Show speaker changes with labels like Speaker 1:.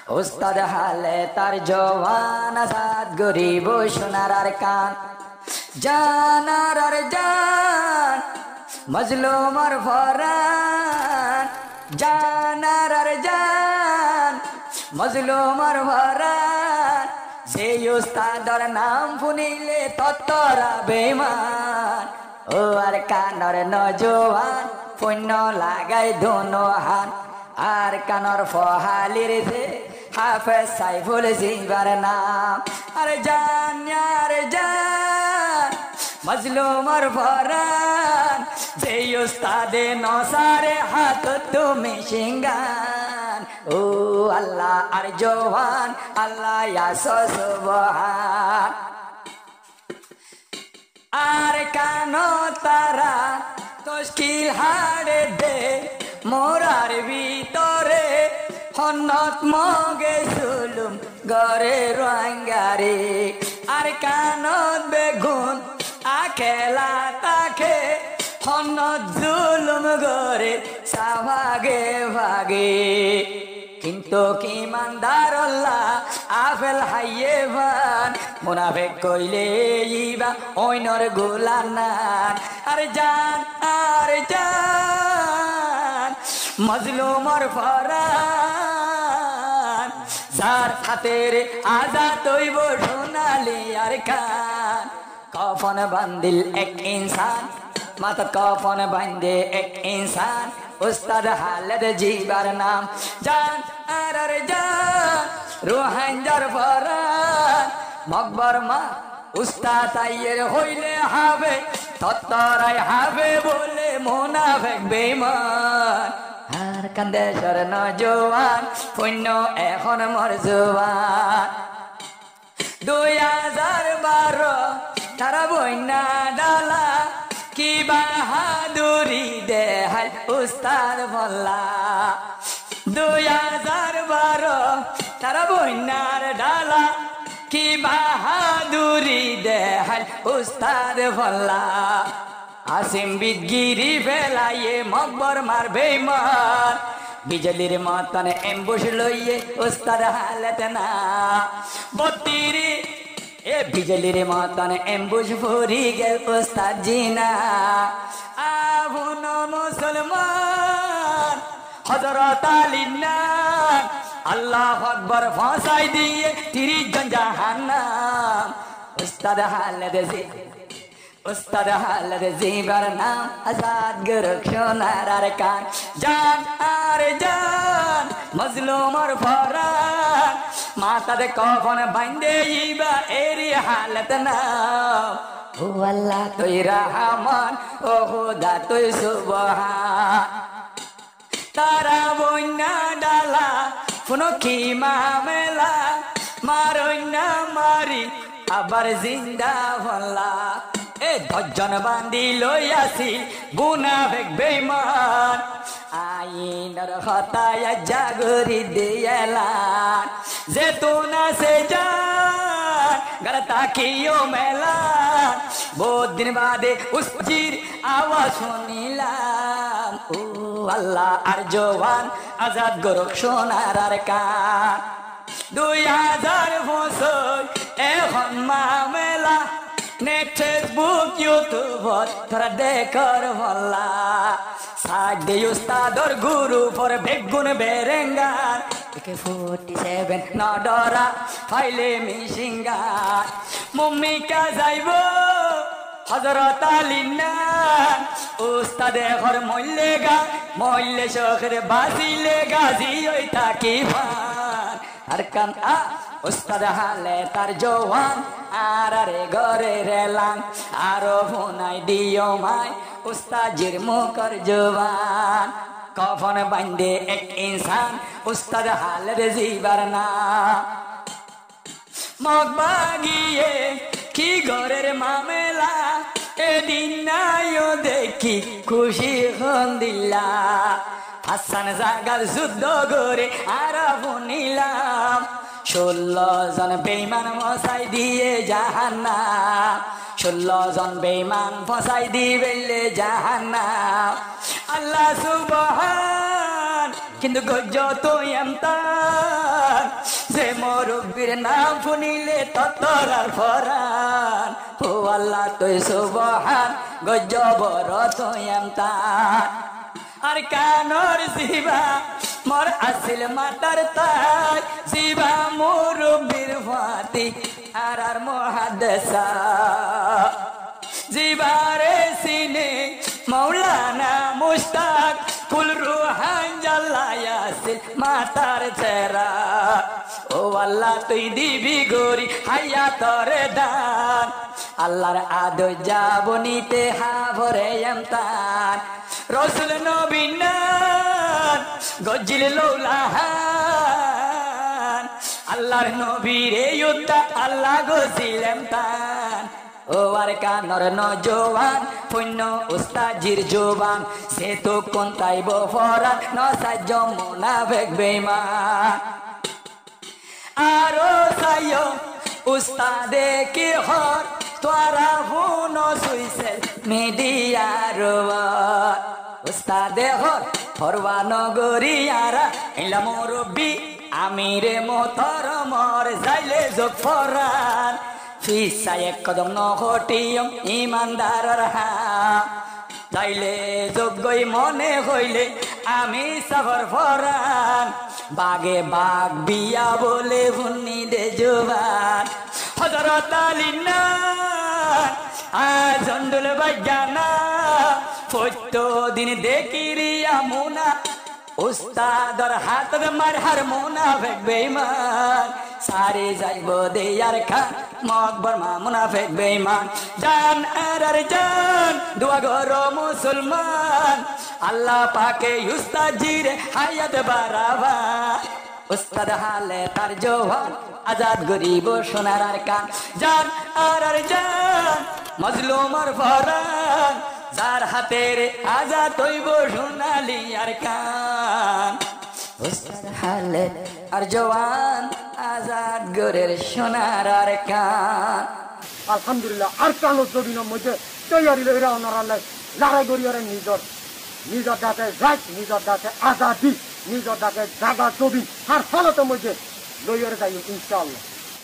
Speaker 1: উস্তাদ হালে তার জওয়ান আজাদ গরিব সোনার আর কান জানার আর জান মজলুম আর ফরান জানার আর জান মজলুম আর ফরান সেই উস্তাদর নাম শুনিলে ততরা বেমান ও আর কানর নজওয়ান পুণ্য লাগাই দোনো হান আর কানর ফহালির যে হাফেজ সাইফুল জিবার নাম আর জান মজলুম আর ফরান যে উস্তাদে নসারে হাত তুমি সিঙ্গান ও আল্লাহ আর জওয়ান আল্লাহ ইয়া সুবহান আর কানো তারা তশকিল হাড়ে দে মোরার ভিতরে হন্নত মগে জুলুম গরে রঙ্গারে আর কানত বেগুন আখেলা তাকে হন্নত জুলুম গরে সাভাগে ভাগে কিন্তু কি ইমানদার আল্লাহ আফেল হাইয়ে ভান মুনাফিক কইলে ইবা ওইনর গোলানান আর জান মজলুম আর ফরান যার হাতের আজাদ হইব সোনালি আর কান কফন বান্দিল এক ইনসান মাথা কফন বান্ধে এক ইনসান উস্তাদ হালেদ জিবার নাম জান রোহাঞ্জার ফরান মকবর মা উস্তাদ আইয়ের হইলে হবে তত্তরাই হবে বলে মুনাফিক বেঈমান আর কান্দেশ্বর নজওয়ান পুণ্য এখন মর জওয়ান 2012 তারা বইনা ডালা কি বাহাদুরি দেহাল উস্তাদ বল্লা 2012 তারা বইনার ডালা কি বাহাদুরি দেহাল উস্তাদ বল্লা আসিম বিদগিরি ফেলাইয়ে মকবর মার বেঈমান বিজলির মতন এমবুশ লইয়ে উস্তাদ হালত না বত্তিরি এ বিজলির মতন এমবুশ ভরি গেল উস্তাদ জিনা আবুন মুসলমান হযরত আলী না আল্লাহু আকবার ফাঁসাই দিয়ে 30 জন জাহান্নাম উস্তাদ হালেদ জিবার নাম আজাদ গরক সোনার আর কান জান মজলুম আর ফরান মাথাতে কফন বান্ধে ইবা এরি হালত নাম ও আল্লাহ তুই রহমান ও খুদা তুই সুবহান তারা বন্যা ডালা কোনো কি মামেলা মারইনা মারি আবার জিন্দা হল্লা এ 10 জন বান্দি লইয়াছি মুনাফিক বেঈমান আইনের হতায় জাগরি দিয়ালান যে তুনা সে জান গলতা কিও মেলান বহুত দিন বাদে উসজির আওয়াজ শুনিলাম ও আল্লাহ আর জওয়ান আজাদ গরক সোনার আর কান 2000 বছর এখন মামেলা নেট ফেসবুক ইউটিউব তোরা দেখর বল্লা সাজ দে উস্তাদর গুরু ফর বেগুন বেরেঙ্গার AK-47 নডরা ফাইলে মিশিঙ্গার মুম্মিকা যাইব হযরত আলী না উস্তাদে ঘর মইলে শখের বাজিলে গাজী ওই তাকি ভান আর কান উস্তাদ হালে তার জওয়ান আর রে ঘরে রেলাম আরো ফোনাই দিও মাই উস্তাজির মুখর জওয়ান কফন বান্ধে এক ইনসান উস্তাদ হালের জিবার নাম মগবাগিয়ে কি ঘরের মামেলা এদিন নাইও দেখি খুশি হন দিল্লা হাসান জাগার যুদ্ধ করে আর নিলাম 16 জন বেঈমান মশাই দিয়ে জাহান্নাম 16 জন বেঈমান ফসাই দিবেলে জাহান্নাম আল্লাহ সুবহান কিন্তু গজ্জ তো এমতান মুরব্বির নাম শুনিলে ততরার ফরান ও আল্লাহ তুই সুবহান গজবর তুই আমতান আর কানর জিবা মোর আসিল মাতার তাই জিবা মুরব্বির ফাতি আর মুহাদ্দিসা জিবারে সিনে মৌলানা মুশতাক কুল রুহান জাল্লায়াসিল মাতার চেরা ও আল্লাহ তুই দিবি গরি হায়াতর দান আল্লাহর আদর যাবনিতে হাভরে আমতান রসুল নবী নান গজিল লৌলাহান আল্লাহর নবীরে ইউতা আল্লাহ গজিল আমতান ও আর কানর নজওয়ান পুণ্য উস্তাজির জোবান সে তো কোন তাইব ফরান নসাজ মুনাফিক বেঈমান আরো সাইয় উস্তাদে কি হর তোরা হুন সুইছে মিডিয়ার উস্তাদে হর ফরওয়ানো গরিয়ারা ইলা মুরব্বি আমিরে মোহতরমর যাইলে যোগ ফরান ফিসা এক কদম নহটিয়ম ইমানদারর হা তাইলে যোগ্যই মনে হইলে আমি সফর ফরান বাগে বাগ বিয়া বলে ভুন্নি দে জোবান হযরত আলী না আজন্ডুল বাগানা ফটো দিন দেখিরিয়া মুনা উস্তাদর হাতর মারহার মুনাফিক বেঈমান সারে যাইব দেয়ার খান মকবর মা মুনাফিক বেঈমান জান আর জান দোয়া করো মুসলমান আল্লাহ পাকে উস্তাজির হায়াত বাড়াবা উস্তাদ হালে তার জওয়ান আজাদ গরিব সোনার আর কান জান আর জান মজলুমার ফরান যার হাতের আজাদ হইব সোনালি আর কান উস্তাদ হালে আর জওয়ান আজাদ গরের সোনার আর কান
Speaker 2: আলহামদুলিল্লাহ আর কালো জমিনের মধ্যে তৈরি লইরা ওনারা লড়াই করিয়ারে নিজের ডাকে রাইট নিজের ডাকে আজাদি নিজের ডাকে জাগা ছবি আর ফলতের মধ্যে লইয়ারে যাই ইনশাআল্লাহ।